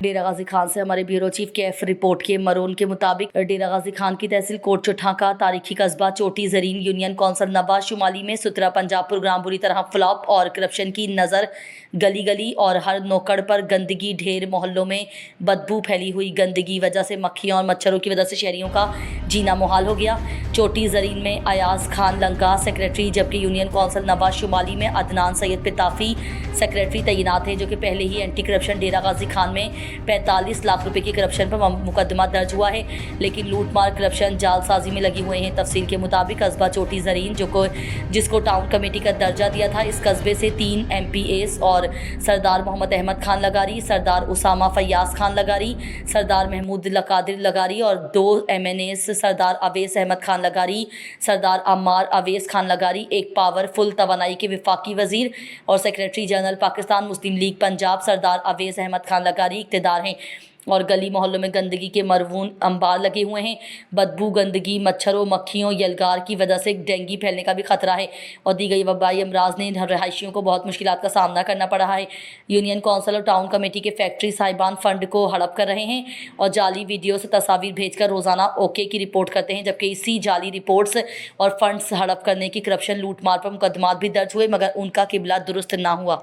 डेरा गाजी खान से हमारे bureau chief KF report के मरून के मुताबिक डेरा गाजी खान की तहसील कोट चुठा का तारीखी कस्बा चोटी जरीन यूनियन कौंसल नवाज शुमाली में सुतरा पंजाब प्रोग्राम बुरी तरह फ्लॉप और करप्शन की नज़र गली गली और हर नोकड़ पर गंदगी, ढेर मोहल्लों में बदबू फैली हुई गंदगी वजह से मक्खियों और मच्छरों की वजह से शहरियों का जीना मुहाल हो गया। चोटी जरीन में अयाज खान लंका सेक्रेटरी, जबकि यूनियन कौंसल नवाज शुमाली में अदनान सैयद पिताफी सेक्रेटरी तैनात है, जो कि पहले ही एंटी करप्शन डेरा गाजी खान में 45 लाख रुपए की करप्शन पर मुकदमा दर्ज हुआ है, लेकिन लूटमार करप्शन जालसाजी में लगी हुए हैं। तफसील के मुताबिक कस्बा चोटी जरीन जिसको टाउन कमेटी का दर्जा दिया था, इस कस्बे से 3 MPAs और सरदार मोहम्मद अहमद खान लगारी, सरदार उसामा फयाज खान लगारी, सरदार महमूद लकादिर लगारी और 2 MNAs सरदार अवेस अहमद खान लगारी, सरदार अम्मार अवेस खान लगारी, एक पावरफुल तवानाई के विफाकी वजीर और सेक्रेटरी जनरल पाकिस्तान मुस्लिम लीग पंजाब सरदार अवेस अहमद खान लगारी इक़्तिदार हैं। और गली मोहल्लों में गंदगी के मरवून अंबार लगे हुए हैं। बदबू, गंदगी, मच्छरों, मक्खियों, यलगार की वजह से डेंगू फैलने का भी खतरा है और दी गई वबाई अमराज ने रहायशियों को बहुत मुश्किलात का सामना करना पड़ रहा है। यूनियन कौंसिल और टाउन कमेटी के फैक्ट्री साहिबान फंड को हड़प कर रहे हैं और जाली वीडियो से तस्वीर भेजकर रोज़ाना ओके की रिपोर्ट करते हैं, जबकि इसी जाली रिपोर्ट्स और फंड्स हड़प करने की करप्शन लूटमार पर मुकदमात भी दर्ज हुए, मगर उनका किबला दुरुस्त ना हुआ।